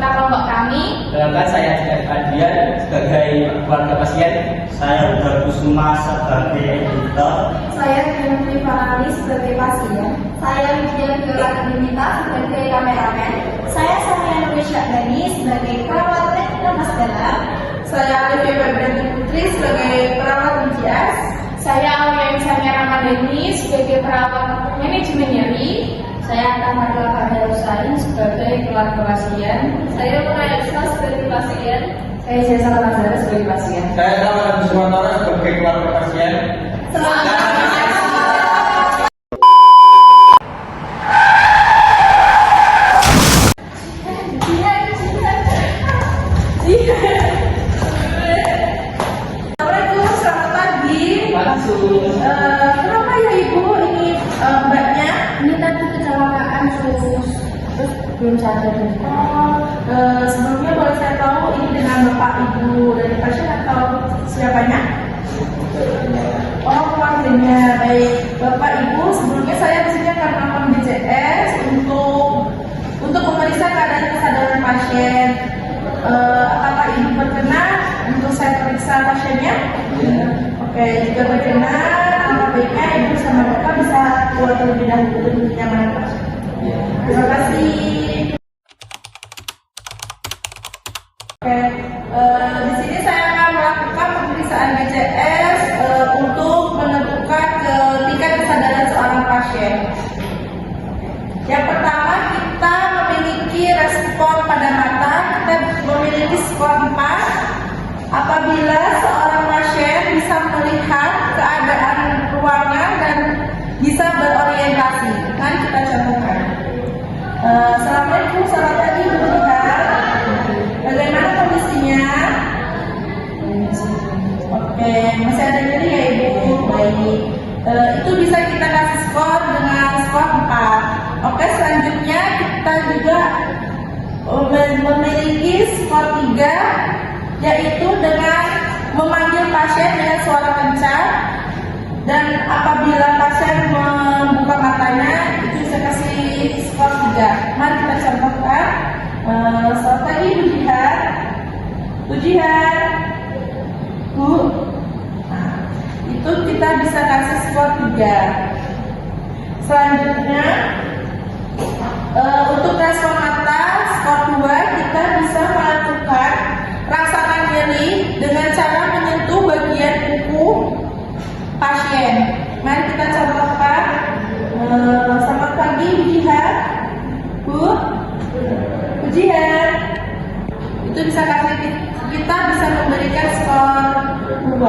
anggota kelompok kami. Perkenalkan, saya Adhian Fadian sebagai keluarga pasien. Saya Uda Kusuma sebagai editor. Saya Dian Farali sebagai pasien. Saya Widian Gerak Dimita sebagai kameramen. Saya Samia Nurwisya Bani sebagai perawat napas dalam. Saya Olivia Febrianti Putri sebagai perawat UJS. Saya Aulia Samia Ramadhani sebagai perawat manajemen nyeri. Saya Tamarwa Fadil Sain sebagai keluarga pasien. Saya Muraya Isma sebagai pasien. Saya Jasa Lazara sebagai pasien. Saya Ramadan Sumatera sebagai keluarga pasien. Assalamualaikum, selamat pagi. Kenapa ya Ibu ini mbaknya? Ini tadi kecelakaan terus belum sadar. Sebelumnya boleh saya tahu ini dengan Bapak Ibu dari pasien atau siapanya? Oh, keluarganya. Baik, Bapak Ibu, sebelumnya saya di sini akan melakukan BCS untuk memeriksa keadaan kesadaran pasien. Apakah Ibu berkenan untuk saya periksa pasiennya? Oke, jika berkenan, baiknya Ibu sama Bapak bisa keluar terlebih dahulu untuk kenyamanan pasien. Terima kasih. Oke, di sini saya akan melakukan pemeriksaan BCS untuk menentukan tingkat kesadaran seorang pasien. Yang pertama, kita memiliki respon pada mata. Kita memiliki skor 4 apabila seorang pasien bisa melihat keadaan ruangan dan bisa berorientasi. Kan kita contohkan. Assalamualaikum, selamat pagi Bu Tuhan. Bagaimana kondisinya? Oke, masih ada nyeri ya Ibu? Baik. Itu bisa kita kasih skor dengan skor 4. Oke, selanjutnya kita juga memiliki skor 3, yaitu dengan memanggil pasien dengan suara kencang. Dan apabila pasien membuka matanya, itu bisa kasih skor 3. Mari kita contohkan. Selamat pagi Bu Jihan. Bu Jihan, Bu. Nah, itu kita bisa kasih skor 3. Selanjutnya, untuk respon mata skor 2, kita bisa melakukan rasakan nyeri dengan cara menyentuh bagian kuku pasien. Mari kita contohkan. Selamat pagi Bu Jihan. Bu Jihan, itu bisa kita bisa memberikan skor 2.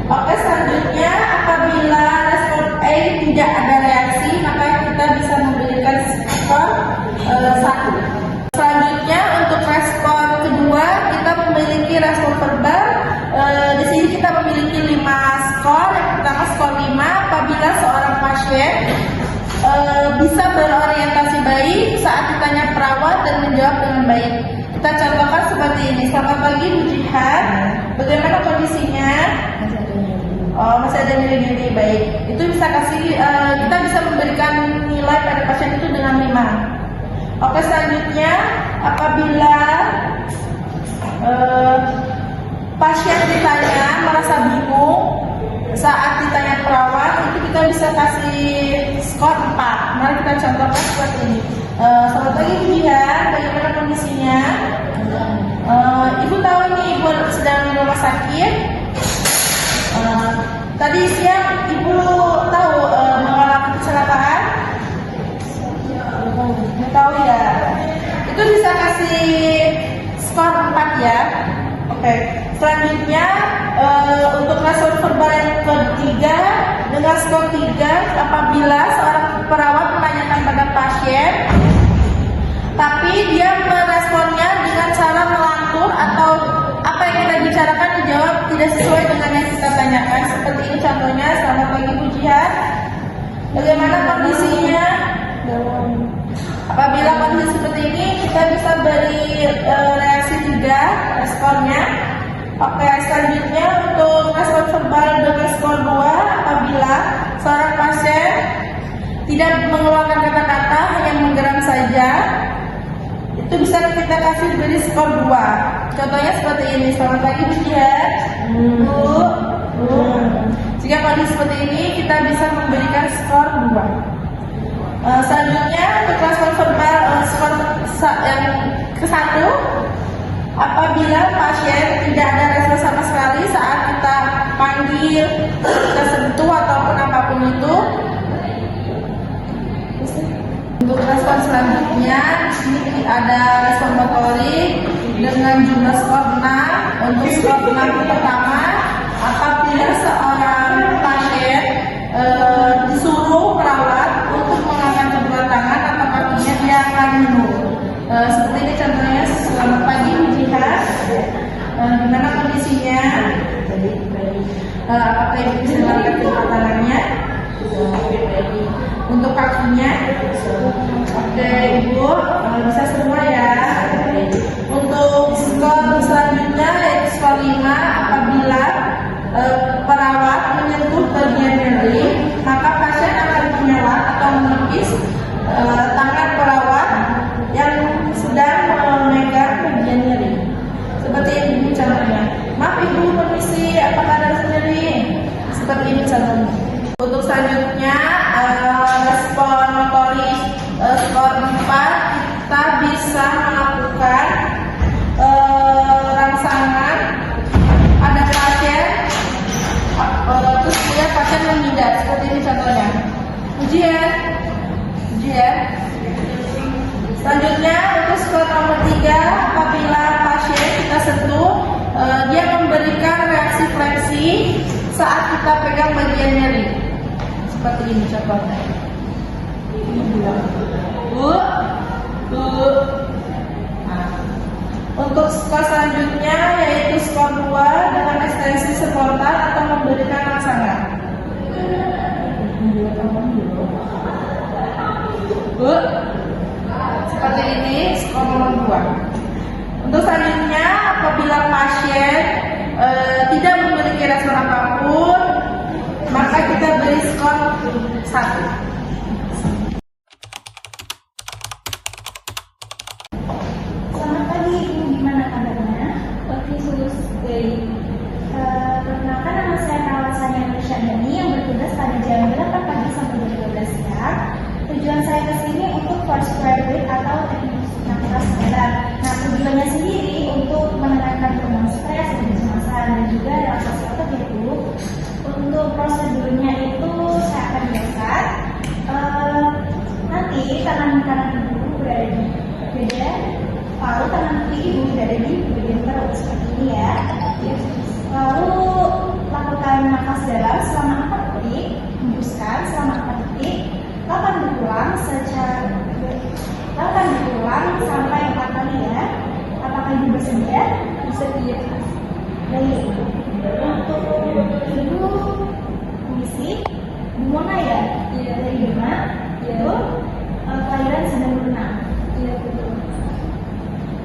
Oke, selanjutnya apabila respon A tidak ada reaksi, maka kita bisa memberikan skor 1. Selanjutnya untuk respon kedua, kita memiliki respon verbal. Di sini kita memiliki 5 skor. Yang pertama skor 5 apabila seorang pasien bisa berorientasi baik saat ditanya perawat dan menjawab dengan baik. Kita contohkan seperti ini. Selamat pagi Bu Jihan. Bagaimana kondisinya? Oh, masih ada nyeri-nyeri. Baik. Itu bisa kita bisa memberikan nilai pada pasien itu dengan 5. Oke, selanjutnya apabila pasien ditanya merasa bingung saat ditanya perawat, itu kita bisa kasih skor 4. Mari kita contohkan seperti ini. Selamat pagi Bu Jihan, bagaimana kondisinya? Ibu tahu ini Ibu sedang di rumah sakit. Tadi siang Ibu tahu mengalami kecelakaan? Tahu ya. Itu bisa kasih skor 4 ya. Oke. Selanjutnya untuk respon verbal yang ketiga dengan skor 3 apabila seorang perawat menanyakan pada pasien, tapi dia meresponnya dengan cara melantur atau apa yang kita bicarakan dijawab tidak sesuai dengan yang kita tanyakan. Seperti ini contohnya. Selamat pagi Bu Jihan. Bagaimana kondisinya? Apabila kondisi seperti ini, kita bisa beri reaksi 3 responnya. Oke, selanjutnya untuk respon verbal dengan skor 2 apabila seorang pasien tidak mengeluarkan kata-kata, hanya menggeram saja. itu bisa kita kasih beri skor 2. Contohnya seperti ini. Selamat pagi Bu Jihan. Bu. Jika kondisi seperti ini kita bisa memberikan skor 2. Selanjutnya untuk respon verbal skor yang ke-1, apabila pasien tidak ada respon sama sekali saat kita panggil, kita sentuh ataupun apapun itu. Untuk respon selanjutnya, di sini ada respon motorik dengan jumlah skor 6. Untuk skor 6 pertama, apabila seorang pasien disuruh perawat untuk mengangkat kedua tangan atau kakinya, dia akan menurut. Seperti ini contohnya. Selamat pagi Bu Jihan. Gimana kondisinya? Apakah Ibu bisa mengangkat kedua tangannya? Untuk kakinya? Oke Ibu, bisa semua ya. Untuk skor selanjutnya yaitu skor 5, apabila perawat menyentuh bagian nyeri, maka pasien akan mengelak atau menepis tangan perawat yang sedang memegang bagian nyeri. Seperti ini contohnya. Maaf Ibu, permisi, apakah ada rasa nyeri? Seperti ini contohnya. Untuk selanjutnya respon motorik skor 4, kita bisa melakukan rangsangan. Ada pasien, terus kemudian pasien menghindar. Seperti ini contohnya. Ujian. Selanjutnya untuk skor nomor 3, apabila pasien kita sentuh, dia memberikan reaksi fleksi saat kita pegang bagian nyeri. Seperti ini contohnya. Bu. Nah. Untuk skor selanjutnya yaitu skor 2 dengan ekstensi spontan atau memberikan rangsangan. Bu. Seperti ini skor nomor 2. Untuk selanjutnya, apabila pasien tidak memiliki respon apapun, maka kita beri skor 1. Selamat pagi Ibu, gimana kabarnya? Oke, sus. Perkenalkan, nama saya perawat Sania Nursyadani yang bertugas pada jam 8 pagi sampai jam 12 siang. Tujuan saya ke sini untuk first graduate atau teknik nafas dalam. Nah, tujuannya sendiri untuk menenangkan hormon stres dan kecemasan, dan juga relaksasi otot ya Bu. Untuk prosedurnya itu saya akan jelaskan. Nanti tangan kanan Ibu berada di dada, lalu tangan kiri Ibu berada di bagian perut seperti ini ya. Lalu lakukan nafas dalam selama 4 detik, hembuskan selama 4 detik. Lakukan berulang sampai 4 kali ya. Apakah Ibu bersedia? Bersedia. Baik. Untuk Ibu misi Bu Mona ya? Iya. Dari mana? Iya. Kelahiran 96. Iya, betul.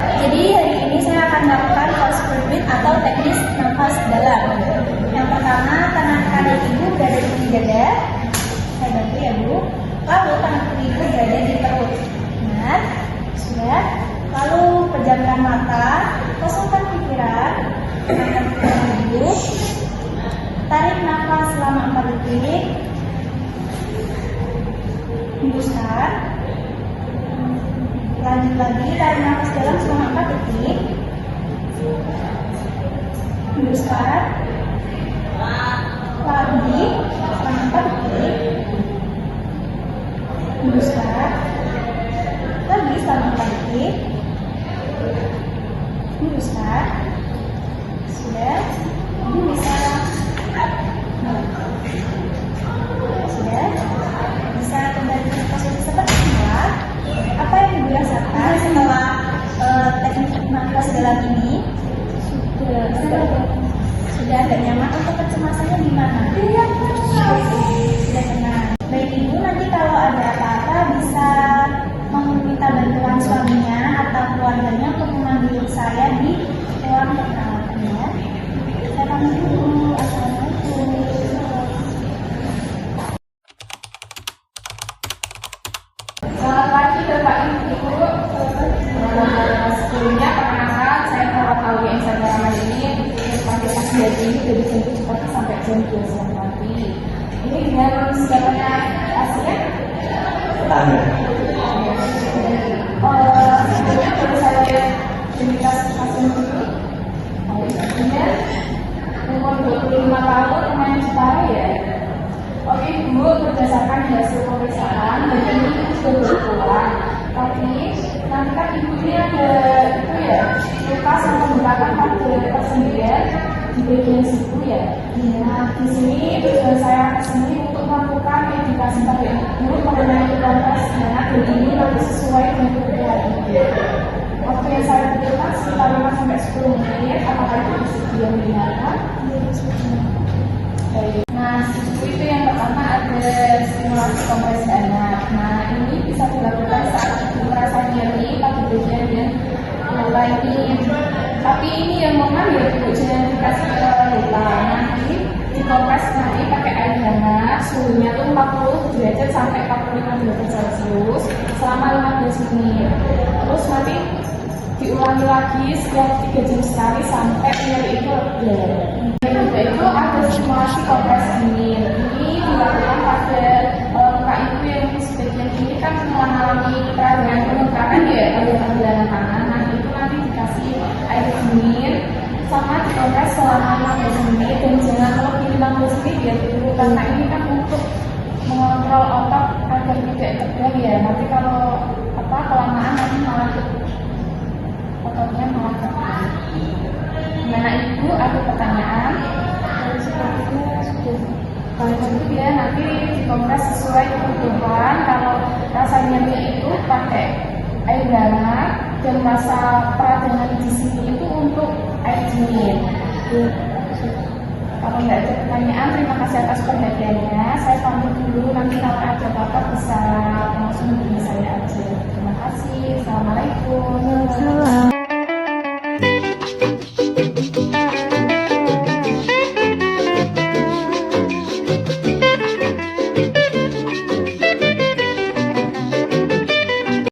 Jadi hari ini saya akan melakukan first breath atau teknis nafas dalam. Yang pertama, tangan kanan Ibu berada di dada. Saya bantu ya Bu. Lalu tangan kiri Ibu berada di perut. Benar? Sudah. Lalu pejamkan mata, kosongkan pikiran, tenangkan pikiran Ibu. Tarik nafas selama 4 detik. Hembuskan. Lanjut lagi, tarik nafas dalam selama 4 detik. Hembuskan. Lagi selama 4 detik. Hembuskan. Lagi selama 4 detik. Hembuskan. Sudah. Ibu bisa. Sudah. Bisa kembali ke posisi seperti semula. Apa yang Ibu rasakan setelah teknik nafas dalam ini? Sudah agak nyaman. Untuk kecemasannya gimana? Sudah tenang. Baik Ibu, nanti kalau ada apa-apa bisa meminta bantuan suaminya atau keluarganya untuk memanggil saya di ruang perawatan ya. Saya pamit dulu. Assalamualaikum. Selamat pagi Bapak Ibu. dari jam 7 pagi sampai jam 2 siang nanti. Ini dengan siapanya ASEAN. Tanda. Sebelumnya baru saya identitas pasien dulu. Kemudian umur 25 tahun, namanya Cipare ya. Oke Bu, berdasarkan hasil pemeriksaan, dan ini sudah berpulang. Tapi nanti kan ibu ini ada itu ya, luka sama membakar pada persendian di bagian siku ya. Nah di sini tujuan saya kesini untuk melakukan edukasi pada ibu mengenai kontras dan ini lebih sesuai dengan kebutuhan ibu. Waktu yang saya butuhkan sekitar 5 sampai 10 menit. Apakah itu bisa dia mendengarkan? Nah, itu yang pertama ada stimulasi kompresi anak. Nah, ini bisa dilakukan saat ibu merasa nyeri pada bagian yang mulai ini. Tapi ini yang mohon ya ibu jangan dikasih lupa. Nanti dikompres nanti pakai air hangat, suhunya tuh 40 derajat sampai 45 derajat Celcius selama 15 menit. Terus nanti diulangi lagi setiap 3 jam sekali sampai nyeri itu reda. Juga itu ada stimulasi kompres dingin. Ini dilakukan pada luka ibu yang sebagian ini kan mengalami peradangan pembengkakan ya aliran tangan. Nah itu nanti dikasih air dingin sama dikompres selama 15 menit dan jangan lebih 15 menit ya dulu karena ini kan untuk mengontrol otot agar tidak tegang ya. Nanti kalau kelamaan nanti malah ototnya malah tegang. Gimana ibu ada pertanyaan? Sepertinya sudah. Kalau itu ya nanti dikompres sesuai kebutuhan. Kalau rasa nyeri itu pakai air hangat dan rasa peradangan di sini itu untuk air dingin. Kalau nggak ada pertanyaan, terima kasih atas perhatiannya. Saya pamit dulu. Nanti kalau ada apa-apa bisa langsung hubungi saya aja. Terima kasih. Assalamualaikum.